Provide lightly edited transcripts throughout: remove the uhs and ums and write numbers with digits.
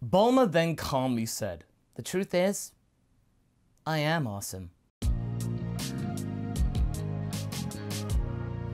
Bulma then calmly said, "The truth is, I am awesome."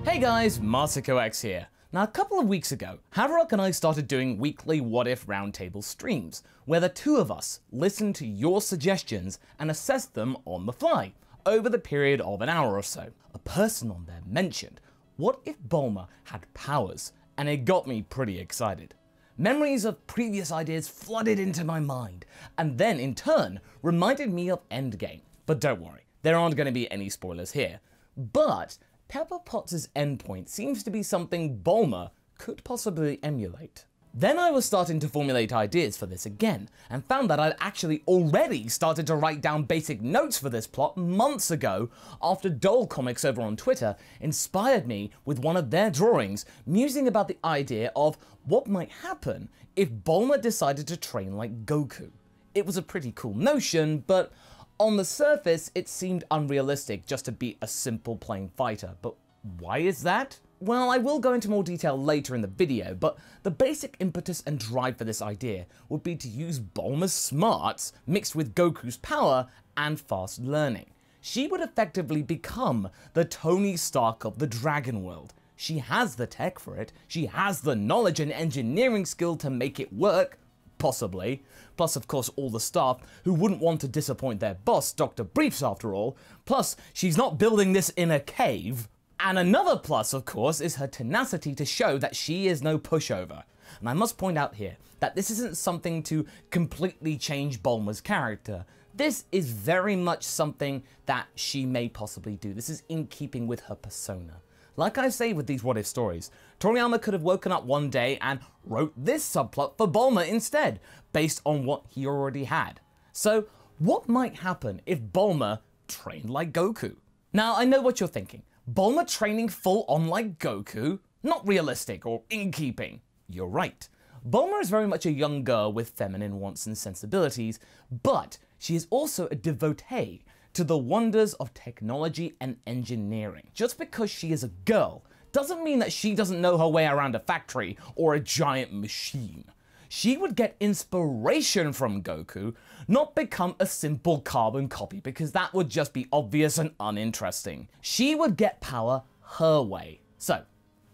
Hey guys, MasakoX here. Now a couple of weeks ago, Haverock and I started doing weekly What If Roundtable streams, where the two of us listened to your suggestions and assessed them on the fly, over the period of an hour or so. A person on there mentioned, what if Bulma had powers? And it got me pretty excited. Memories of previous ideas flooded into my mind, and then in turn reminded me of Endgame. But don't worry, there aren't going to be any spoilers here. But Pepper Potts' endpoint seems to be something Bulma could possibly emulate. Then I was starting to formulate ideas for this again, and found that I'd actually already started to write down basic notes for this plot months ago, after Dole Comics over on Twitter inspired me with one of their drawings, musing about the idea of what might happen if Bulma decided to train like Goku. It was a pretty cool notion, but on the surface it seemed unrealistic just to be a simple plain fighter. But why is that? Well, I will go into more detail later in the video, but the basic impetus and drive for this idea would be to use Bulma's smarts mixed with Goku's power and fast learning. She would effectively become the Tony Stark of the Dragon World. She has the tech for it, she has the knowledge and engineering skill to make it work, possibly, plus of course all the staff who wouldn't want to disappoint their boss, Dr. Briefs after all, plus she's not building this in a cave. And another plus, of course, is her tenacity to show that she is no pushover. And I must point out here that this isn't something to completely change Bulma's character. This is very much something that she may possibly do. This is in keeping with her persona. Like I say with these what if stories, Toriyama could have woken up one day and wrote this subplot for Bulma instead, based on what he already had. So what might happen if Bulma trained like Goku? Now I know what you're thinking. Bulma training full on like Goku? Not realistic or in keeping. You're right. Bulma is very much a young girl with feminine wants and sensibilities, but she is also a devotee to the wonders of technology and engineering. Just because she is a girl doesn't mean that she doesn't know her way around a factory or a giant machine. She would get inspiration from Goku, not become a simple carbon copy, because that would just be obvious and uninteresting. She would get power her way. So,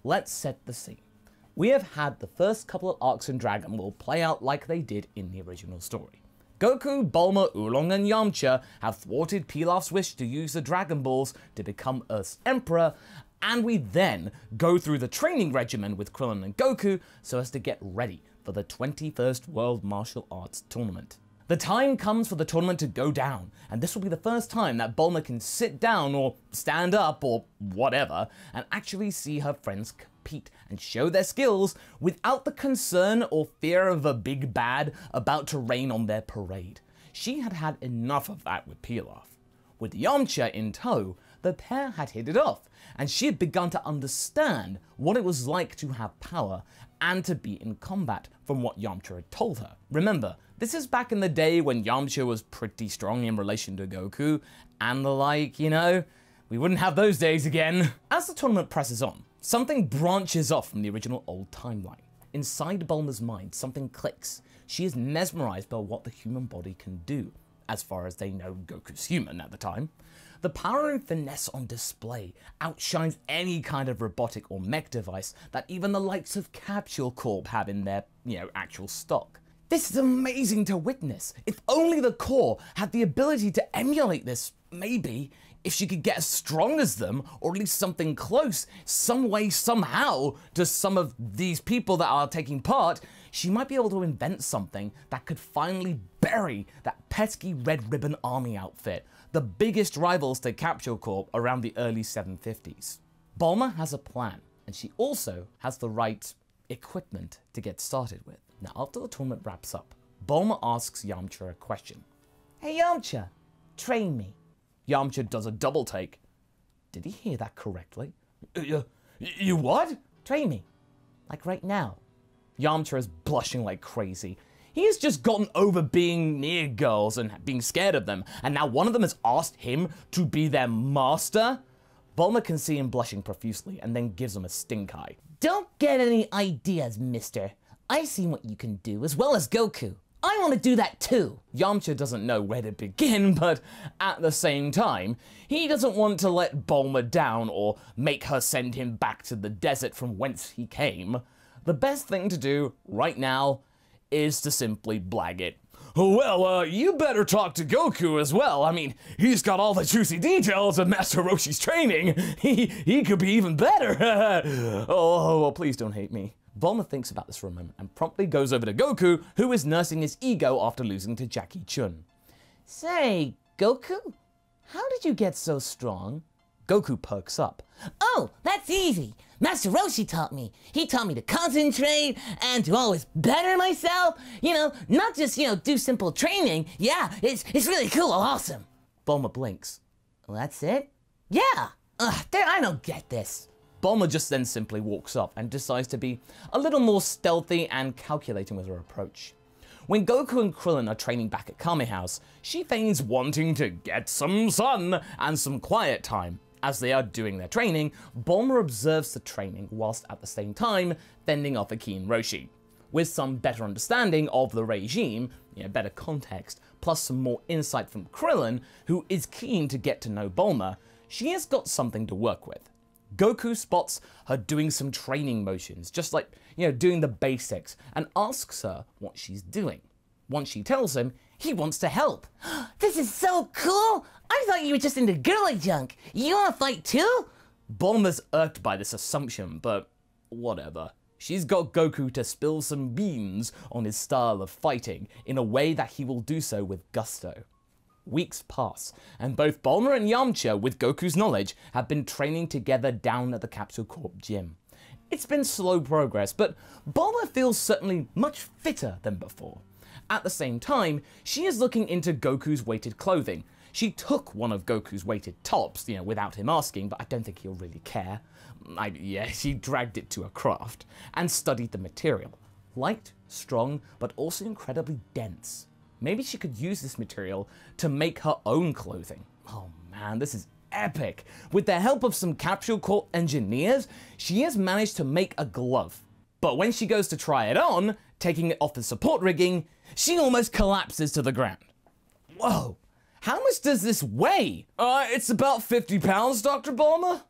let's set the scene. We have had the first couple of arcs in Dragon Ball play out like they did in the original story. Goku, Bulma, Oolong and Yamcha have thwarted Pilaf's wish to use the Dragon Balls to become Earth's Emperor, and we then go through the training regimen with Krillin and Goku so as to get ready for the 21st World Martial Arts Tournament. The time comes for the tournament to go down, and this will be the first time that Bulma can sit down or stand up or whatever and actually see her friends compete and show their skills without the concern or fear of a big bad about to rain on their parade. She had had enough of that with Pilaf. With Yamcha in tow, the pair had hit it off, and she had begun to understand what it was like to have power and to be in combat from what Yamcha had told her. Remember, this is back in the day when Yamcha was pretty strong in relation to Goku, and the like, you know, we wouldn't have those days again. As the tournament presses on, something branches off from the original old timeline. Inside Bulma's mind, something clicks. She is mesmerized by what the human body can do. As far as they know, Goku's human at the time. The power and finesse on display outshines any kind of robotic or mech device that even the likes of Capsule Corp have in their, actual stock. This is amazing to witness. If only the core had the ability to emulate this, maybe, if she could get as strong as them, or at least something close, some way, somehow, to some of these people that are taking part, she might be able to invent something that could finally bury that pesky Red Ribbon Army outfit, the biggest rivals to Capsule Corp around the early 750s. Bulma has a plan, and she also has the right equipment to get started with. Now, after the tournament wraps up, Bulma asks Yamcha a question. "Hey Yamcha, train me." Yamcha does a double take. Did he hear that correctly? You what? "Train me. Like right now." Yamcha is blushing like crazy. He has just gotten over being near girls and being scared of them, and now one of them has asked him to be their master? Bulma can see him blushing profusely and then gives him a stink eye. "Don't get any ideas, mister. I've seen what you can do as well as Goku. want to do that too. Yamcha doesn't know where to begin, but at the same time, he doesn't want to let Bulma down or make her send him back to the desert from whence he came. The best thing to do right now is to simply blag it. Well, you better talk to Goku as well. I mean, he's got all the juicy details of Master Roshi's training. He could be even better. Oh, well, please don't hate me. Bulma thinks about this for a moment and promptly goes over to Goku, who is nursing his ego after losing to Jackie Chun. Say, Goku, how did you get so strong? Goku perks up. Oh, that's easy. Master Roshi taught me. He taught me to concentrate and to always better myself. You know, not just, do simple training. Yeah, it's really cool, awesome. Bulma blinks. Well, that's it? Yeah. I don't get this. Bulma just then simply walks off and decides to be a little more stealthy and calculating with her approach. When Goku and Krillin are training back at Kame House, she feigns wanting to get some sun and some quiet time. As they are doing their training, Bulma observes the training whilst at the same time fending off a keen Roshi. With some better understanding of the regime, better context, plus some more insight from Krillin, who is keen to get to know Bulma, she has got something to work with. Goku spots her doing some training motions, just like, doing the basics, and asks her what she's doing. Once she tells him, he wants to help. This is so cool! I thought you were just into girly junk. You wanna fight too? Bulma's irked by this assumption, but whatever. She's got Goku to spill some beans on his style of fighting in a way that he will do so with gusto. Weeks pass, and both Bulma and Yamcha, with Goku's knowledge, have been training together down at the Capsule Corp gym. It's been slow progress, but Bulma feels certainly much fitter than before. At the same time, she is looking into Goku's weighted clothing. She took one of Goku's weighted tops, without him asking, but I don't think he'll really care. She dragged it to a craft, and studied the material. Light, strong, but also incredibly dense. Maybe she could use this material to make her own clothing. Oh man, this is epic. With the help of some Capsule Corp engineers, she has managed to make a glove. But when she goes to try it on, taking it off the support rigging, she almost collapses to the ground. Whoa, how much does this weigh? It's about 50 pounds, Dr. Bulma?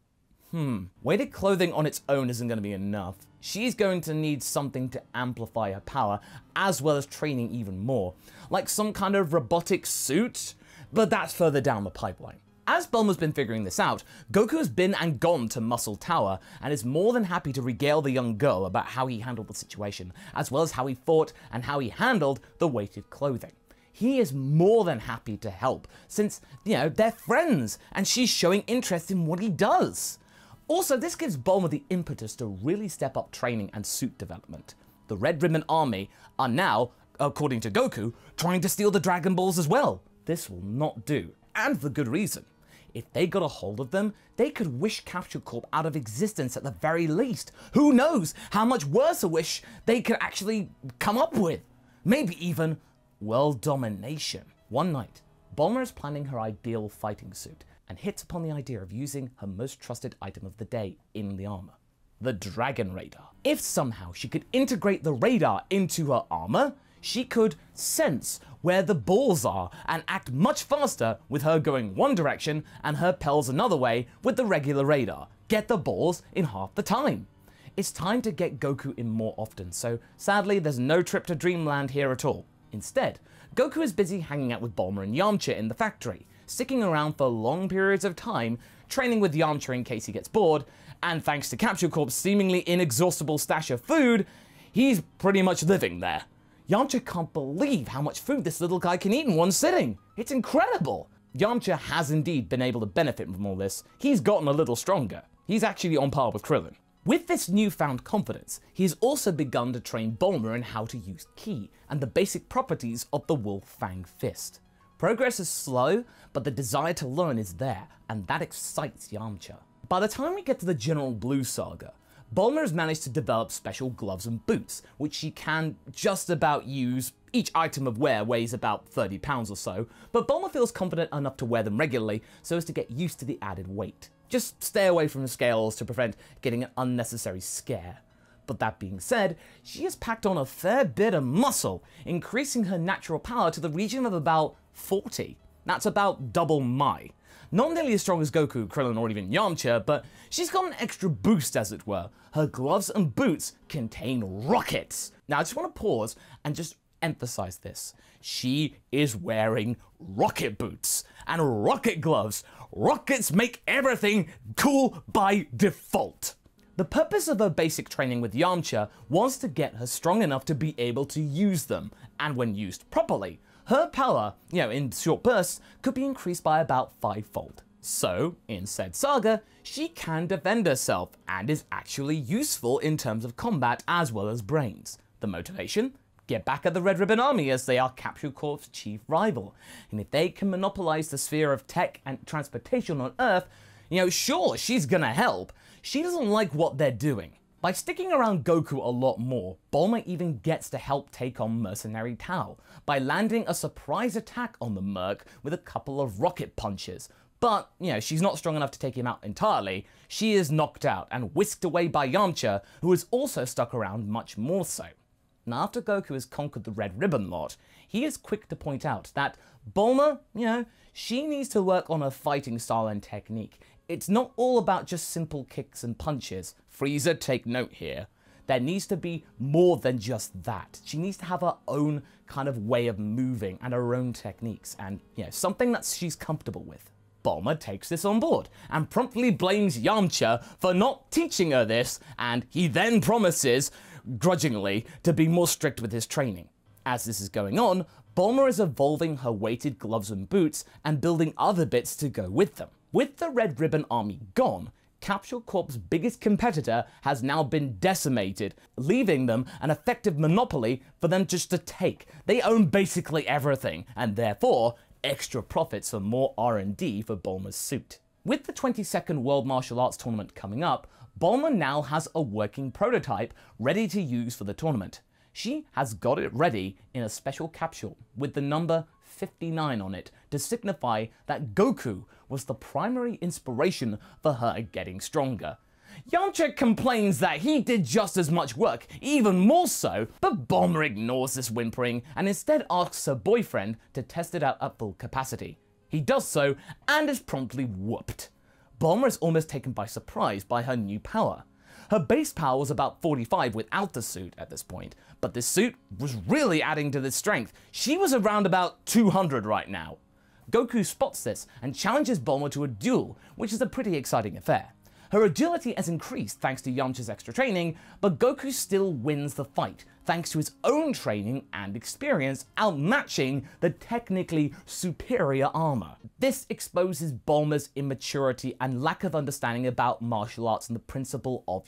Weighted clothing on its own isn't going to be enough. She's going to need something to amplify her power, as well as training even more. Like some kind of robotic suit, but that's further down the pipeline. As Bulma's been figuring this out, Goku has been and gone to Muscle Tower and is more than happy to regale the young girl about how he handled the situation, as well as how he fought and how he handled the weighted clothing. He is more than happy to help, since, they're friends, and she's showing interest in what he does. Also, this gives Bulma the impetus to really step up training and suit development. The Red Ribbon Army are now, according to Goku, trying to steal the Dragon Balls as well. This will not do, and for good reason. If they got a hold of them, they could wish Capsule Corp out of existence at the very least. Who knows how much worse a wish they could actually come up with? Maybe even world domination. One night, Bulma is planning her ideal fighting suit and hits upon the idea of using her most trusted item of the day in the armor, the Dragon Radar. If somehow she could integrate the radar into her armor, she could sense where the balls are and act much faster with her going one direction and her pels another way with the regular radar. Get the balls in half the time. It's time to get Goku in more often, so sadly there's no trip to Dreamland here at all. Instead, Goku is busy hanging out with Bulma and Yamcha in the factory, sticking around for long periods of time, training with Yamcha in case he gets bored, and thanks to Capsule Corp's seemingly inexhaustible stash of food, he's pretty much living there. Yamcha can't believe how much food this little guy can eat in one sitting. It's incredible. Yamcha has indeed been able to benefit from all this. He's gotten a little stronger. He's actually on par with Krillin. With this newfound confidence, he has also begun to train Bulma in how to use Ki and the basic properties of the Wolf Fang Fist. Progress is slow, but the desire to learn is there, and that excites Yamcha. By the time we get to the General Blue Saga, Bulma has managed to develop special gloves and boots, which she can just about use. Each item of wear weighs about 30 pounds or so, but Bulma feels confident enough to wear them regularly so as to get used to the added weight. Just stay away from the scales to prevent getting an unnecessary scare. But that being said, she has packed on a fair bit of muscle, increasing her natural power to the region of about 40. That's about double my. Not nearly as strong as Goku, Krillin, or even Yamcha, but she's got an extra boost, as it were. Her gloves and boots contain rockets. Now, I just want to pause and just emphasize this. She is wearing rocket boots and rocket gloves. Rockets make everything cool by default. The purpose of her basic training with Yamcha was to get her strong enough to be able to use them, and when used properly, her power, in short bursts, could be increased by about 5-fold. So, in said saga, she can defend herself and is actually useful in terms of combat as well as brains. The motivation? Get back at the Red Ribbon Army as they are Capsule Corp's chief rival. And if they can monopolize the sphere of tech and transportation on Earth, sure, she's gonna help. She doesn't like what they're doing. By sticking around Goku a lot more, Bulma even gets to help take on Mercenary Tao by landing a surprise attack on the Merc with a couple of rocket punches. But, she's not strong enough to take him out entirely. She is knocked out and whisked away by Yamcha, who is also stuck around much more so. Now, after Goku has conquered the Red Ribbon lot, he is quick to point out that Bulma, she needs to work on her fighting style and technique. It's not all about just simple kicks and punches. Frieza, take note here. There needs to be more than just that. She needs to have her own kind of way of moving and her own techniques and, something that she's comfortable with. Bulma takes this on board and promptly blames Yamcha for not teaching her this, and he then promises, grudgingly, to be more strict with his training. As this is going on, Bulma is evolving her weighted gloves and boots and building other bits to go with them. With the Red Ribbon Army gone, Capsule Corp's biggest competitor has now been decimated, leaving them an effective monopoly for them just to take. They own basically everything, and therefore, extra profits for more R&D for Bulma's suit. With the 22nd World Martial Arts Tournament coming up, Bulma now has a working prototype ready to use for the tournament. She has got it ready in a special capsule with the number 59 on it to signify that Goku was the primary inspiration for her getting stronger. Yamcha complains that he did just as much work, even more so, but Bulma ignores this whimpering and instead asks her boyfriend to test it out at full capacity. He does so and is promptly whooped. Bulma is almost taken by surprise by her new power. Her base power was about 45 without the suit at this point, but this suit was really adding to this strength. She was around about 200 right now. Goku spots this and challenges Bulma to a duel, which is a pretty exciting affair. Her agility has increased thanks to Yamcha's extra training, but Goku still wins the fight thanks to his own training and experience outmatching the technically superior armor. This exposes Bulma's immaturity and lack of understanding about martial arts and the principle of,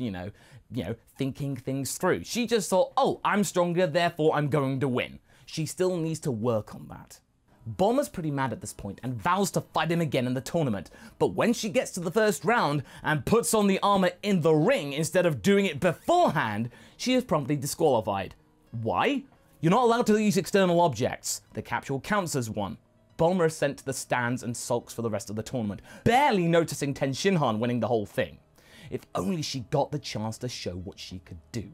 thinking things through. She just thought, oh, I'm stronger, therefore I'm going to win. She still needs to work on that. Bulma's pretty mad at this point and vows to fight him again in the tournament, but when she gets to the first round and puts on the armor in the ring instead of doing it beforehand, she is promptly disqualified. Why? You're not allowed to use external objects. The capsule counts as one. Bulma is sent to the stands and sulks for the rest of the tournament, barely noticing Ten Shinhan winning the whole thing. If only she got the chance to show what she could do.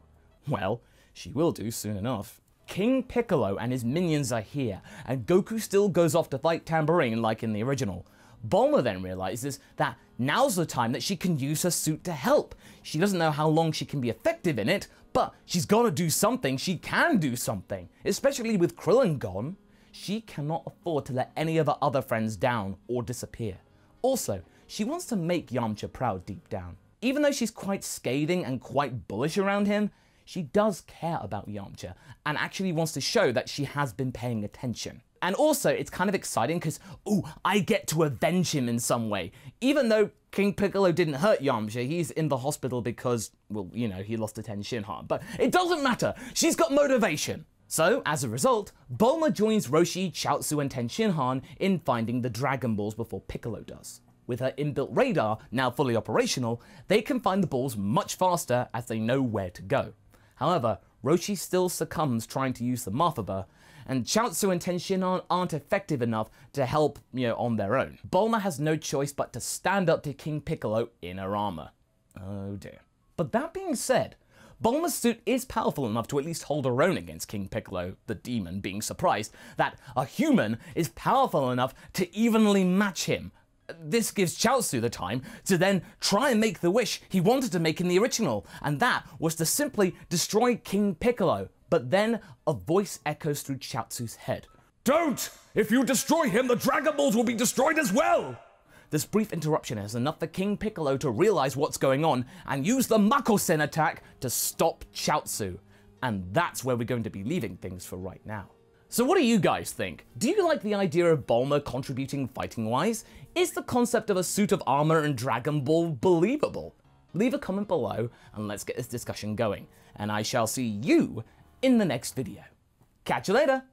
Well, she will do soon enough. King Piccolo and his minions are here, and Goku still goes off to fight Tambourine like in the original. Bulma then realizes that now's the time that she can use her suit to help. She doesn't know how long she can be effective in it, but she's gotta do something. She can do something, especially with Krillin gone. She cannot afford to let any of her other friends down or disappear. Also, she wants to make Yamcha proud deep down. Even though she's quite scathing and quite bullish around him, she does care about Yamcha and actually wants to show that she has been paying attention. And also, it's kind of exciting because, ooh, I get to avenge him in some way. Even though King Piccolo didn't hurt Yamcha, he's in the hospital because, well, he lost to Ten Shinhan. But it doesn't matter, she's got motivation. So, as a result, Bulma joins Roshi, Chaozu, and Ten Shinhan in finding the Dragon Balls before Piccolo does. With her inbuilt radar now fully operational, they can find the balls much faster as they know where to go. However, Roshi still succumbs trying to use the Mathaba, and Chaozu and Ten Shinhan aren't effective enough to help, on their own. Bulma has no choice but to stand up to King Piccolo in her armor. Oh dear. But that being said, Bulma's suit is powerful enough to at least hold her own against King Piccolo, the demon, being surprised that a human is powerful enough to evenly match him. This gives Chaozu the time to then try and make the wish he wanted to make in the original, and that was to simply destroy King Piccolo. But then a voice echoes through Chaozu's head. "Don't! If you destroy him, the Dragon Balls will be destroyed as well!" This brief interruption is enough for King Piccolo to realize what's going on and use the Makosen attack to stop Chaozu. And that's where we're going to be leaving things for right now. So what do you guys think? Do you like the idea of Bulma contributing fighting-wise? Is the concept of a suit of armor and Dragon Ball believable? Leave a comment below and let's get this discussion going. And I shall see you in the next video. Catch you later!